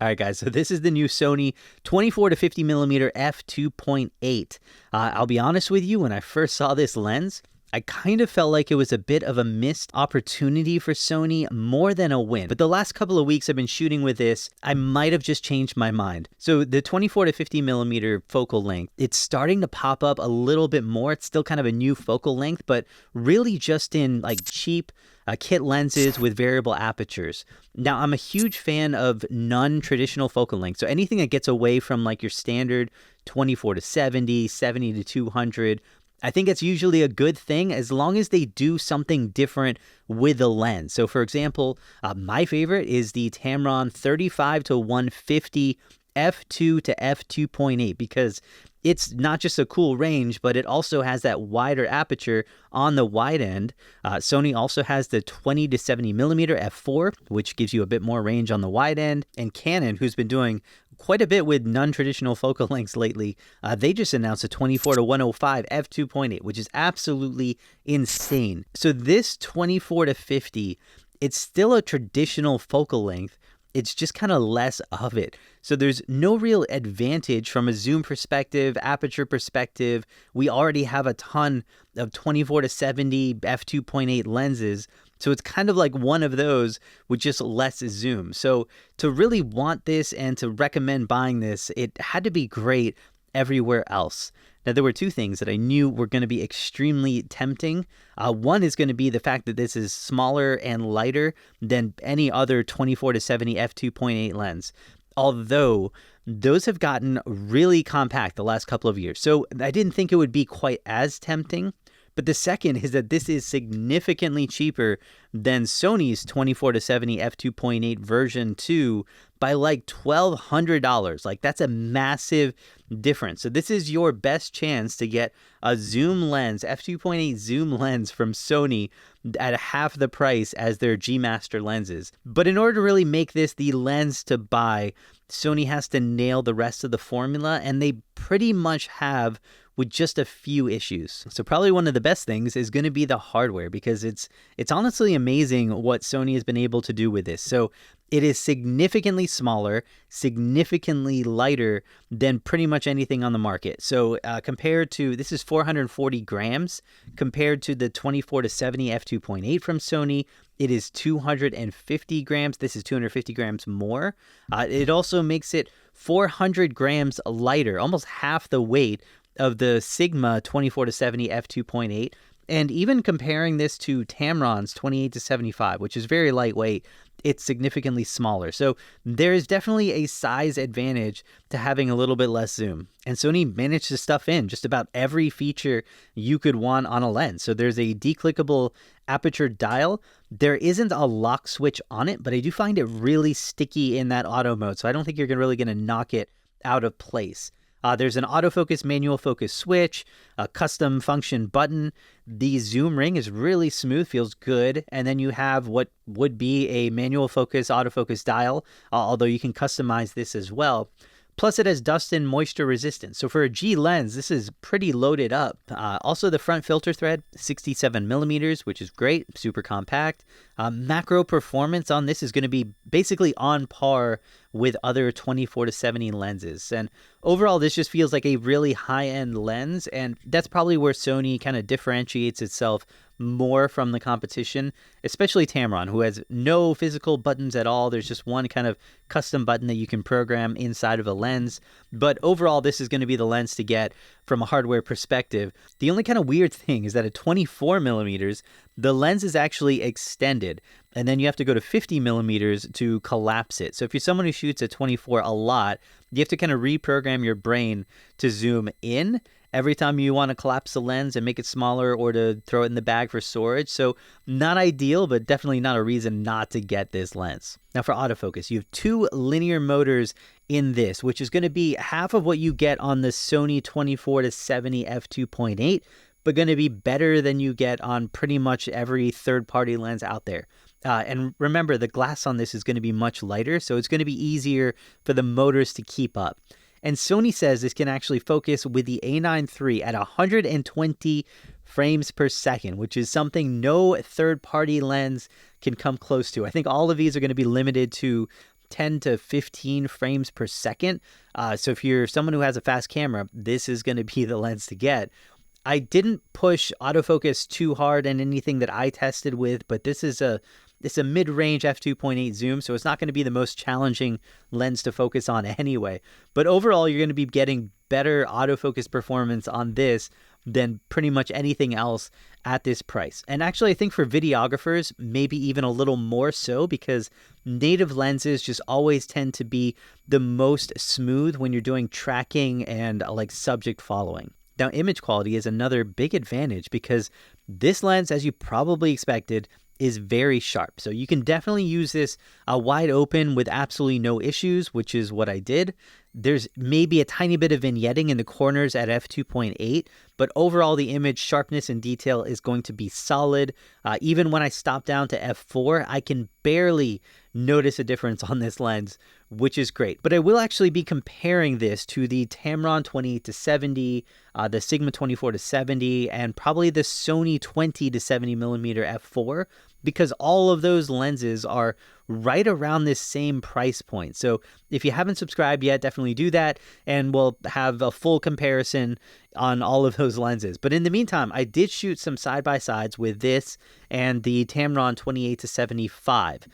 All right, guys, so this is the new Sony 24 to 50 millimeter f2.8. I'll be honest with you, when I first saw this lens, I kind of felt like it was a bit of a missed opportunity for Sony more than a win. But the last couple of weeks I've been shooting with this, I might have just changed my mind. So the 24 to 50 millimeter focal length, it's starting to pop up a little bit more. It's still kind of a new focal length, but really just in like cheap kit lenses with variable apertures. Now, I'm a huge fan of non-traditional focal length. So anything that gets away from like your standard 24 to 70, 70 to 200, I think it's usually a good thing as long as they do something different with the lens. So for example, my favorite is the Tamron 35 to 150 f2 to f2.8 because it's not just a cool range, but it also has that wider aperture on the wide end. Sony also has the 20 to 70 millimeter f4, which gives you a bit more range on the wide end. And Canon, who's been doing quite a bit with non-traditional focal lengths lately, they just announced a 24 to 105 f2.8, which is absolutely insane. So this 24 to 50, it's still a traditional focal length. It's just kind of less of it. So there's no real advantage from a zoom perspective, aperture perspective. We already have a ton of 24 to 70 f2.8 lenses. So it's kind of like one of those with just less zoom. So to really want this and to recommend buying this, it had to be great everywhere else. Now, there were two things that I knew were going to be extremely tempting. One is going to be the fact that this is smaller and lighter than any other 24 to 70 f2.8 lens, although those have gotten really compact the last couple of years. So I didn't think it would be quite as tempting. But the second is that this is significantly cheaper than Sony's 24 to 70 f2.8 version 2 by like $1,200. Like, that's a massive difference. So this is your best chance to get a zoom lens, f2.8 zoom lens from Sony at half the price as their G Master lenses. But in order to really make this the lens to buy, Sony has to nail the rest of the formula, and they pretty much have, with just a few issues. So probably one of the best things is going to be the hardware, because it's honestly amazing what Sony has been able to do with this. So it is significantly smaller, significantly lighter than pretty much anything on the market. So compared to, this is 440 grams, compared to the 24 to 70 f2.8 from Sony, it is 250 grams. This is 250 grams more. It also makes it 400 grams lighter, almost half the weight of the Sigma 24 to 70 f2.8. And even comparing this to Tamron's 28 to 75, which is very lightweight, it's significantly smaller. So there is definitely a size advantage to having a little bit less zoom. And Sony managed to stuff in just about every feature you could want on a lens. So there's a declickable aperture dial. There isn't a lock switch on it, but I do find it really sticky in that auto mode. So I don't think you're really going to knock it out of place. There's an autofocus manual focus switch, a custom function button. The zoom ring is really smooth, feels good. And then you have what would be a manual focus autofocus dial, although you can customize this as well. Plus, it has dust and moisture resistance. So for a G lens, this is pretty loaded up. Also, the front filter thread, 67 millimeters, which is great, super compact. Macro performance on this is going to be basically on par with other 24 to 70 lenses. And overall, this just feels like a really high-end lens. And that's probably where Sony kind of differentiates itself more from the competition, especially Tamron, who has no physical buttons at all. There's just one kind of custom button that you can program inside of a lens. But overall, this is going to be the lens to get from a hardware perspective. The only kind of weird thing is that at 24 millimeters, the lens is actually extended, and then you have to go to 50 millimeters to collapse it. So if you're someone who shoots at 24 a lot, you have to kind of reprogram your brain to zoom in every time you want to collapse the lens and make it smaller, or to throw it in the bag for storage. So not ideal, but definitely not a reason not to get this lens. Now for autofocus, you have two linear motors in this, which is going to be half of what you get on the Sony 24 to 70 f2.8, but going to be better than you get on pretty much every third-party lens out there. And remember, the glass on this is going to be much lighter, so it's going to be easier for the motors to keep up. And Sony says this can actually focus with the A9 III at 120 frames per second, which is something no third-party lens can come close to. I think all of these are going to be limited to 10 to 15 frames per second. So if you're someone who has a fast camera, this is going to be the lens to get. I didn't push autofocus too hard in anything that I tested with, but it's a mid-range f2.8 zoom, so it's not going to be the most challenging lens to focus on anyway. But overall, you're going to be getting better autofocus performance on this than pretty much anything else at this price. And actually, I think for videographers, maybe even a little more so, because native lenses just always tend to be the most smooth when you're doing tracking and like subject following. Now, image quality is another big advantage because this lens, as you probably expected, is very sharp. So you can definitely use this wide open with absolutely no issues, which is what I did. There's maybe a tiny bit of vignetting in the corners at f2.8, but overall the image sharpness and detail is going to be solid. Even when I stop down to f4, I can barely notice a difference on this lens, which is great. But I will actually be comparing this to the Tamron 28-70, the Sigma 24-70, and probably the Sony 20-70mm f4, because all of those lenses are right around this same price point. So if you haven't subscribed yet, definitely do that, and we'll have a full comparison on all of those lenses. But in the meantime, I did shoot some side-by-sides with this and the Tamron 28-75.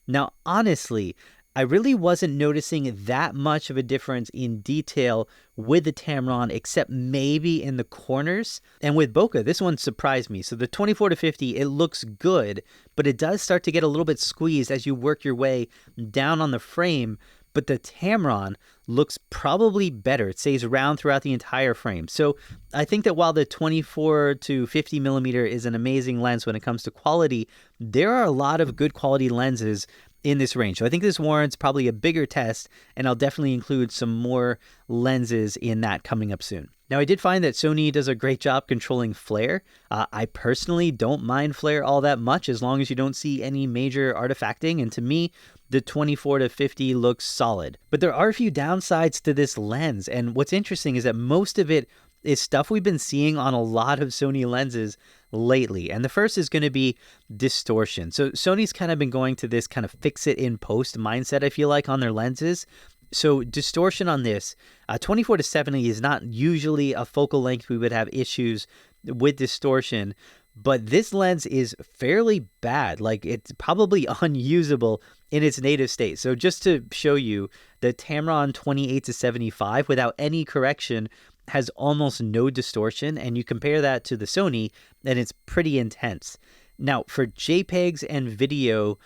Now, honestly, I really wasn't noticing that much of a difference in detail with the Tamron, except maybe in the corners. And with bokeh, this one surprised me. So the 24-50, it looks good, but it does start to get a little bit squeezed as you work your way down on the frame. But the Tamron looks probably better. It stays round throughout the entire frame. So I think that while the 24-50mm is an amazing lens when it comes to quality, there are a lot of good quality lenses in this range. So I think this warrants probably a bigger test, and I'll definitely include some more lenses in that coming up soon. Now, I did find that Sony does a great job controlling flare. I personally don't mind flare all that much as long as you don't see any major artifacting, and to me, the 24-50 looks solid. But there are a few downsides to this lens, and what's interesting is that most of it is stuff we've been seeing on a lot of Sony lenses lately. And the first is going to be distortion. So Sony's kind of been going to this kind of fix it in post mindset, I feel like, on their lenses. So distortion on this, 24-70 is not usually a focal length we would have issues with distortion, but this lens is fairly bad. Like, it's probably unusable in its native state. So just to show you, the Tamron 28-75 without any correction has almost no distortion, and you compare that to the Sony, and it's pretty intense. Now, for JPEGs and video,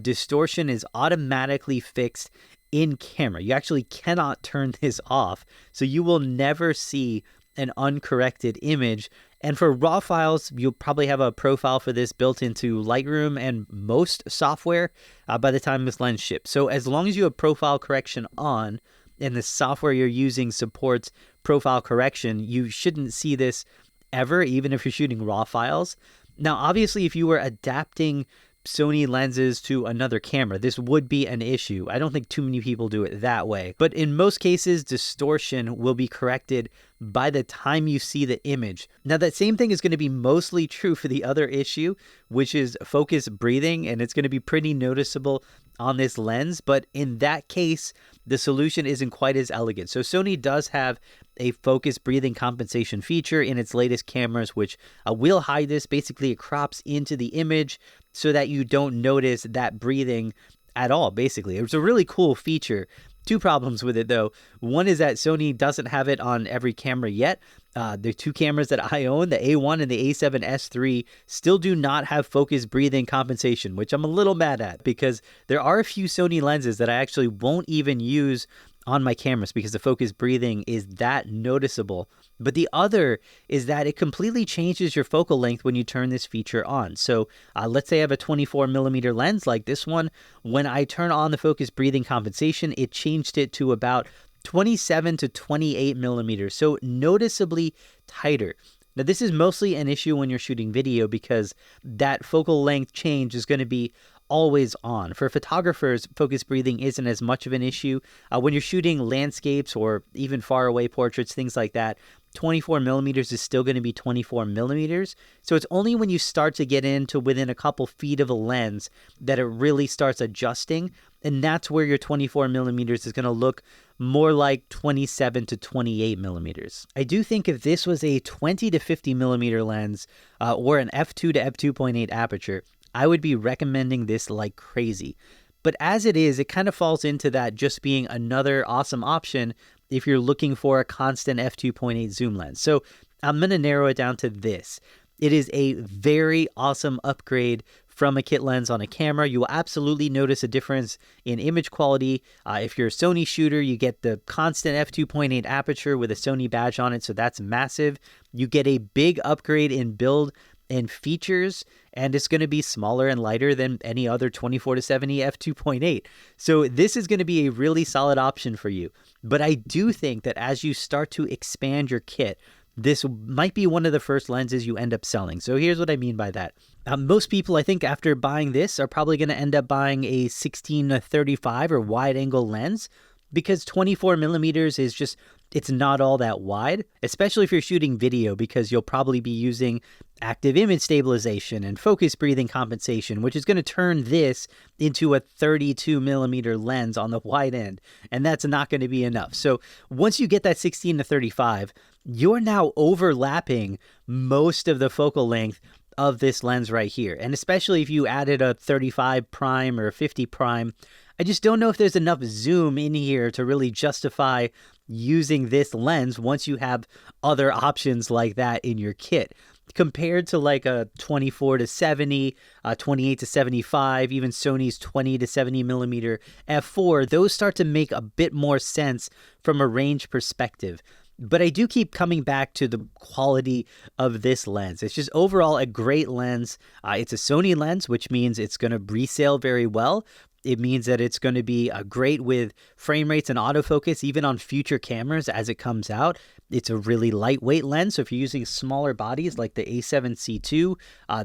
distortion is automatically fixed in camera. You actually cannot turn this off, so you will never see an uncorrected image. And for RAW files, you'll probably have a profile for this built into Lightroom and most software by the time this lens ships. So as long as you have profile correction on, and the software you're using supports profile correction, you shouldn't see this ever, even if you're shooting RAW files. Now, obviously, if you were adapting Sony lenses to another camera, this would be an issue. I don't think too many people do it that way. But in most cases, distortion will be corrected by the time you see the image. Now, that same thing is going to be mostly true for the other issue, which is focus breathing, and it's going to be pretty noticeable on this lens. But in that case, the solution isn't quite as elegant. So Sony does have a focus breathing compensation feature in its latest cameras, which will hide this. Basically, it crops into the image so that you don't notice that breathing at all, basically. It's a really cool feature. Two problems with it, though. One is that Sony doesn't have it on every camera yet. The two cameras that I own, the A1 and the A7S III, still do not have focus breathing compensation, which I'm a little mad at, because there are a few Sony lenses that I actually won't even use on my cameras because the focus breathing is that noticeable. But the other is that it completely changes your focal length when you turn this feature on. So let's say I have a 24mm lens like this one. When I turn on the focus breathing compensation, it changed it to about 27 to 28 millimeters, so noticeably tighter. Now, this is mostly an issue when you're shooting video because that focal length change is going to be always on. For photographers, focus breathing isn't as much of an issue. When you're shooting landscapes or even far away portraits, things like that, 24 millimeters is still going to be 24 millimeters. So it's only when you start to get into within a couple feet of a lens that it really starts adjusting. And that's where your 24 millimeters is going to look more like 27 to 28 millimeters. I do think if this was a 20 to 50 millimeter lens or an f2 to f2.8 aperture, I would be recommending this like crazy. But as it is, it kind of falls into that just being another awesome option if you're looking for a constant f2.8 zoom lens. So I'm going to narrow it down to this. It is a very awesome upgrade from a kit lens on a camera. You will absolutely notice a difference in image quality. If you're a Sony shooter, you get the constant f2.8 aperture with a Sony badge on it, so that's massive. You get a big upgrade in build and features, and it's going to be smaller and lighter than any other 24 to 70 f2.8. So this is going to be a really solid option for you. But I do think that as you start to expand your kit, this might be one of the first lenses you end up selling. So here's what I mean by that. Most people, I think, after buying this are probably going to end up buying a 16-35 or wide angle lens, because 24 millimeters is just, it's not all that wide, especially if you're shooting video, because you'll probably be using active image stabilization and focus breathing compensation, which is going to turn this into a 32 millimeter lens on the wide end. And that's not going to be enough. So once you get that 16-35, you're now overlapping most of the focal length of this lens right here. And especially if you added a 35 prime or a 50 prime, I just don't know if there's enough zoom in here to really justify using this lens once you have other options like that in your kit. Compared to like a 24 to 70, 28 to 75, even Sony's 20 to 70 millimeter f4, those start to make a bit more sense from a range perspective. But I do keep coming back to the quality of this lens. It's just overall a great lens. It's a Sony lens, which means it's going to resale very well. It means that it's going to be great with frame rates and autofocus, even on future cameras as it comes out. It's a really lightweight lens, so if you're using smaller bodies like the A7C II,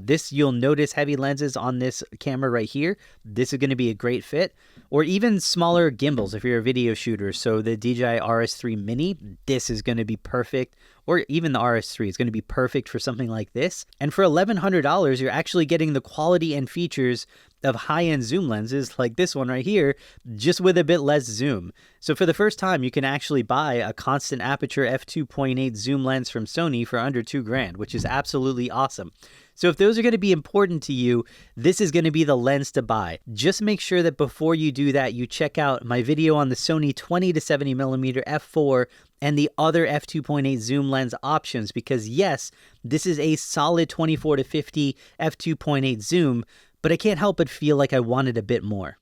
this you'll notice heavy lenses on this camera right here. This is going to be a great fit. Or even smaller gimbals if you're a video shooter. So the DJI RS3 Mini, this is going to be perfect. Or even the RS3 is going to be perfect for something like this. And for $1,100, you're actually getting the quality and features of high-end zoom lenses like this one right here, just with a bit less zoom. So for the first time, you can actually buy a constant aperture f2.8 zoom lens from Sony for under $2,000, which is absolutely awesome. So if those are going to be important to you, this is going to be the lens to buy. Just make sure that before you do that, you check out my video on the Sony 20 to 70 millimeter f4 and the other f2.8 zoom lens options, because yes, this is a solid 24 to 50 f2.8 zoom, but I can't help but feel like I wanted a bit more.